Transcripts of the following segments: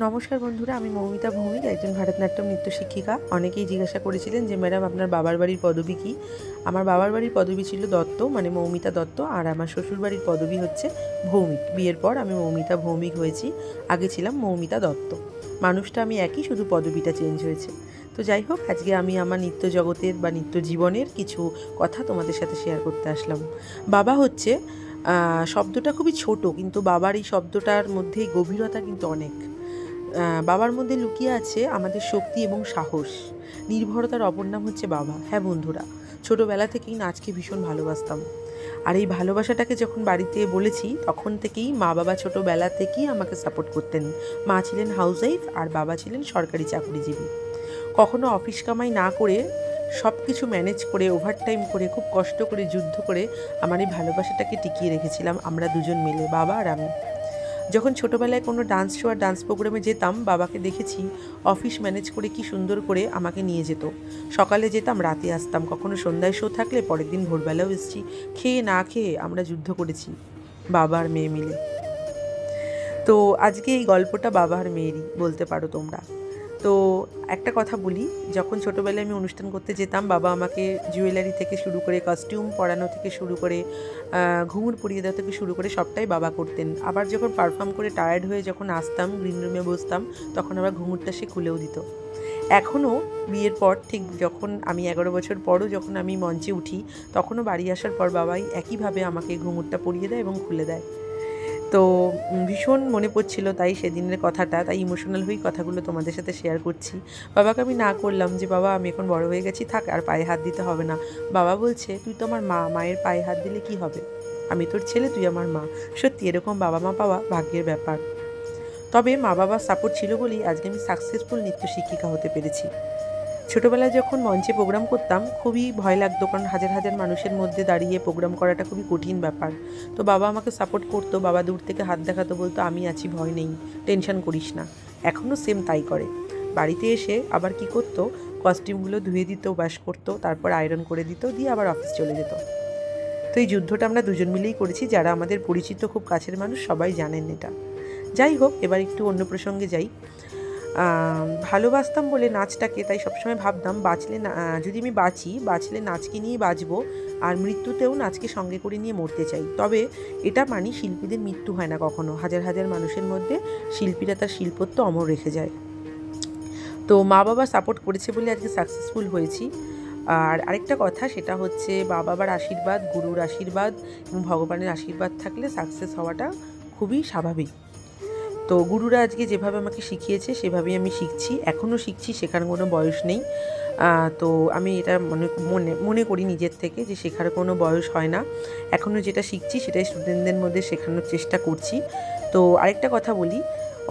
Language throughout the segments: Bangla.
নমস্কার বন্ধুরা, আমি মৌমিতা ভৌমিক, একজন ভারতনাট্যম নৃত্য শিক্ষিকা। অনেকেই জিজ্ঞাসা করেছিলেন যে ম্যাডাম আপনার বাবার বাড়ির পদবী কী। আমার বাবার বাড়ির পদবী ছিল দত্ত, মানে মৌমিতা দত্ত, আর আমার শ্বশুর বাড়ির পদবী হচ্ছে ভৌমিক। বিয়ের পর আমি মৌমিতা ভৌমিক হয়েছি, আগে ছিলাম মৌমিতা দত্ত। মানুষটা আমি একই, শুধু পদবীটা চেঞ্জ হয়েছে। তো যাই হোক, আজকে আমি আমার নৃত্য জগতের বা নৃত্য জীবনের কিছু কথা তোমাদের সাথে শেয়ার করতে আসলাম। বাবা হচ্ছে শব্দটা খুবই ছোট, কিন্তু বাবার এই শব্দটার মধ্যেই গভীরতা কিন্তু অনেক। বাবার মধ্যে লুকিয়ে আছে আমাদের শক্তি এবং সাহস। নির্ভরতার অপর নাম হচ্ছে বাবা। হ্যাঁ বন্ধুরা, ছোটোবেলা থেকেই নাচকে ভীষণ ভালোবাসতাম। আর এই ভালোবাসাটাকে যখন বাড়িতে বলেছি, তখন থেকেই মা বাবা ছোটোবেলা থেকেই আমাকে সাপোর্ট করতেন। মা ছিলেন হাউসওয়াইফ আর বাবা ছিলেন সরকারি চাকরিজীবী। কখনো অফিস কামাই না করে, সব কিছু ম্যানেজ করে, ওভারটাইম করে, খুব কষ্ট করে, যুদ্ধ করে আমার এই ভালোবাসাটাকে টিকিয়ে রেখেছিলাম আমরা দুজন মিলে, বাবা আর আমি। যখন ছোটোবেলায় কোনো ডান্স শো আর ডান্স প্রোগ্রামে যেতাম, বাবাকে দেখেছি অফিস ম্যানেজ করে কি সুন্দর করে আমাকে নিয়ে যেত। সকালে যেতাম, রাতে আসতাম। কখনো সন্ধ্যায় শো থাকলে পরের দিন ভোরবেলাও এসেছি। খেয়ে না খেয়ে আমরা যুদ্ধ করেছি, বাবা আর মেয়ে মিলে। তো আজকে এই গল্পটা বাবা আর মেয়েরই বলতে পারো তোমরা। তো একটা কথা বলি, যখন ছোটোবেলায় আমি অনুষ্ঠান করতে যেতাম, বাবা আমাকে জুয়েলারি থেকে শুরু করে, কস্টিউম পরানো থেকে শুরু করে, ঘুঙুর পরিয়ে দেওয়া থেকে শুরু করে সবটাই বাবা করতেন। আবার যখন পারফর্ম করে টায়ার্ড হয়ে যখন আসতাম, গ্রিন রুমে বসতাম, তখন আবার ঘুঙুরটা সে খুলেও দিত। এখনও বিয়ের পর, ঠিক যখন আমি 11 বছর পরও যখন আমি মঞ্চে উঠি, তখনও বাড়ি আসার পর বাবাই একইভাবে আমাকে ঘুঙুরটা পরিয়ে দেয় এবং খুলে দেয়। তো ভীষণ মনে পড়ছিল তাই সেদিনের কথাটা, তাই ইমোশনাল হয়েই কথাগুলো তোমাদের সাথে শেয়ার করছি। বাবাকে আমি না করলাম যে বাবা আমি এখন বড় হয়ে গেছি, থাক আর পায়ে হাত দিতে হবে না। বাবা বলছে তুই তো আমার মা, মায়ের পায়ে হাত দিলে কি হবে, আমি তোর ছেলে, তুই আমার মা। সত্যি এরকম বাবা মা পাওয়া ভাগ্যের ব্যাপার। তবে মা বাবার সাপোর্ট ছিল বলেই আজকে আমি সাকসেসফুল নৃত্য শিক্ষিকা হতে পেরেছি। ছোটোবেলায় যখন মঞ্চে প্রোগ্রাম করতাম, খুবই ভয় লাগতো, কারণ হাজার হাজার মানুষের মধ্যে দাঁড়িয়ে প্রোগ্রাম করাটা খুবই কঠিন ব্যাপার। তো বাবা আমাকে সাপোর্ট করতো, বাবা দূর থেকে হাত দেখাতো, বলতো আমি আছি, ভয় নেই, টেনশন করিস না। এখনও সেম তাই করে। বাড়িতে এসে আবার কি করতো, কস্টিউমগুলো ধুয়ে দিত, ওয়াশ করতো, তারপর আয়রন করে দিত, দিয়ে আবার অফিস চলে যেত। তো এই যুদ্ধটা আমরা দুজন মিলেই করেছি। যারা আমাদের পরিচিত খুব কাছের মানুষ সবাই জানেন এটা। যাই হোক, এবার একটু অন্য প্রসঙ্গে যাই। ভালোবাসতাম বলে নাচটাকে, তাই সবসময় ভাবতাম যদি আমি বাঁচলে নাচকে নিয়েই বাঁচবো, আর মৃত্যুতেও নাচকে সঙ্গে করে নিয়ে মরতে চাই। তবে এটা মানি, শিল্পীদের মৃত্যু হয় না কখনো। হাজার হাজার মানুষের মধ্যে শিল্পীরা তার শিল্পত্ব অমর রেখে যায়। তো মা বাবা সাপোর্ট করেছে বলে আজকে সাকসেসফুল হয়েছি। আর আরেকটা কথা, সেটা হচ্ছে মা বাবার আশীর্বাদ, গুরুর আশীর্বাদ এবং ভগবানের আশীর্বাদ থাকলে সাকসেস হওয়াটা খুবই স্বাভাবিক। তো গুরুরা আজকে যেভাবে আমাকে শিখিয়েছে সেভাবেই আমি শিখছি, এখনও শিখছি, শেখার কোনো বয়স নেই। তো আমি এটা মনে করি নিজের থেকে যে শেখার কোনো বয়স হয় না। এখনও যেটা শিখছি সেটাই স্টুডেন্টদের মধ্যে শেখানোর চেষ্টা করছি। তো আরেকটা কথা বলি,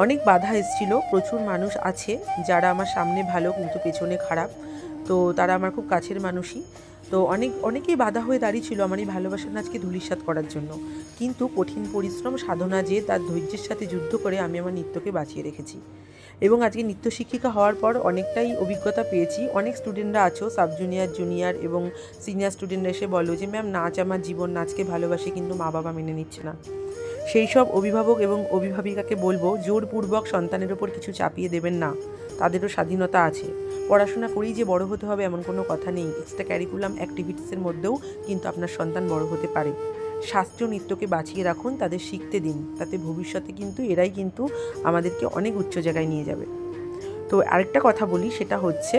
অনেক বাধা এসেছিলো, প্রচুর মানুষ আছে যারা আমার সামনে ভালো কিন্তু পেছনে খারাপ। তো তারা আমার খুব কাছের মানুষই। তো অনেকেই বাধা হয়ে দাঁড়িয়েছিল আমার এই ভালোবাসার নাচকে ধূলিসাৎ করার জন্য। কিন্তু কঠিন পরিশ্রম, সাধনা, যে তার ধৈর্যের সাথে যুদ্ধ করে আমি আমার নৃত্যকে বাঁচিয়ে রেখেছি। এবং আজকে নৃত্য শিক্ষিকা হওয়ার পর অনেকটাই অভিজ্ঞতা পেয়েছি। অনেক স্টুডেন্টরা আছো, সাব জুনিয়র, জুনিয়র এবং সিনিয়র স্টুডেন্টরা এসে বলো যে ম্যাম নাচ আমার জীবন, নাচকে ভালোবাসি, কিন্তু মা বাবা মেনে নিচ্ছে না। সেই সব অভিভাবক এবং অভিভাবিকাকে বলবো, জোরপূর্বক সন্তানের ওপর কিছু চাপিয়ে দেবেন না। তাদেরও স্বাধীনতা আছে। পড়াশোনা করেই যে বড় হতে হবে এমন কোনো কথা নেই। এক্সট্রা ক্যারিকুলাম অ্যাক্টিভিটিসের মধ্যেও কিন্তু আপনার সন্তান বড় হতে পারে। শাস্ত্রীয় নৃত্যকে বাঁচিয়ে রাখুন, তাদের শিখতে দিন, তাতে ভবিষ্যতে কিন্তু এরাই কিন্তু আমাদেরকে অনেক উচ্চ জায়গায় নিয়ে যাবে। তো আরেকটা কথা বলি, সেটা হচ্ছে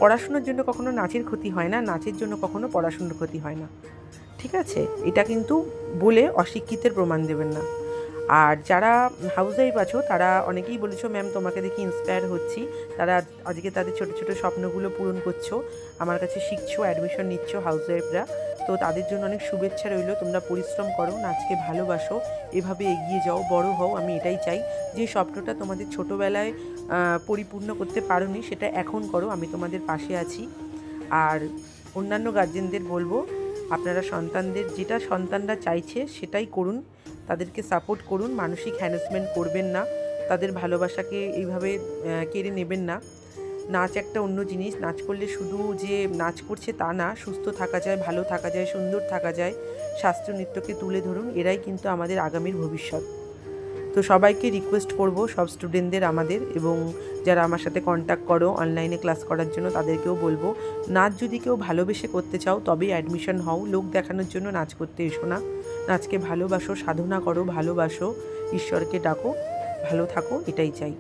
পড়াশোনার জন্য কখনো নাচের ক্ষতি হয় না, নাচের জন্য কখনো পড়াশোনার ক্ষতি হয় না। ঠিক আছে, এটা কিন্তু বলে অশিক্ষিতের প্রমাণ দেবেন না। আর যারা হাউসওয়াইফ আছো, তারা অনেকেই বলেছো ম্যাম তোমাকে দেখি ইন্সপায়ার হচ্ছি, তারা আজকে তাদের ছোটো ছোটো স্বপ্নগুলো পূরণ করছো, আমার কাছে শিখছো, অ্যাডমিশন নিচ্ছ হাউসওয়াইফরা। তো তাদের জন্য অনেক শুভেচ্ছা রইল। তোমরা পরিশ্রম করো, নাচকে ভালোবাসো, এভাবে এগিয়ে যাও, বড় হও। আমি এটাই চাই, যে স্বপ্নটা তোমাদের ছোটোবেলায় পরিপূর্ণ করতে পারোনি সেটা এখন করো, আমি তোমাদের পাশে আছি। আর অন্যান্য গার্জেনদের বলবো, আপনারা সন্তানদের যেটা সন্তানরা চাইছে সেটাই করুন, তাদেরকে সাপোর্ট করুন, মানসিক হ্যারাসমেন্ট করবেন না, তাদের ভালোবাসাকে এইভাবে কেড়ে নেবেন না। নাচ একটা অন্য জিনিস, নাচ করলে শুধু যে নাচ করছে তা না, সুস্থ থাকা যায়, ভালো থাকা যায়, সুন্দর থাকা যায়। শাস্ত্রীয় নৃত্যকে তুলে ধরুন, এরাই কিন্তু আমাদের আগামীর ভবিষ্যৎ। তো সবাইকে রিকোয়েস্ট করব, সব স্টুডেন্টদের আমাদের, এবং যারা আমার সাথে কন্ট্যাক্ট করো অনলাইনে ক্লাস করার জন্য তাদেরকেও বলবো, নাচ যদি কেউ ভালোবেসে করতে চাও তবেই অ্যাডমিশন হও। লোক দেখানোর জন্য নাচ করতে এসো না। নাচকে ভালোবাসো, সাধনা করো, ভালোবাসো, ঈশ্বরকে ডাকো, ভালো থাকো, এটাই চাই।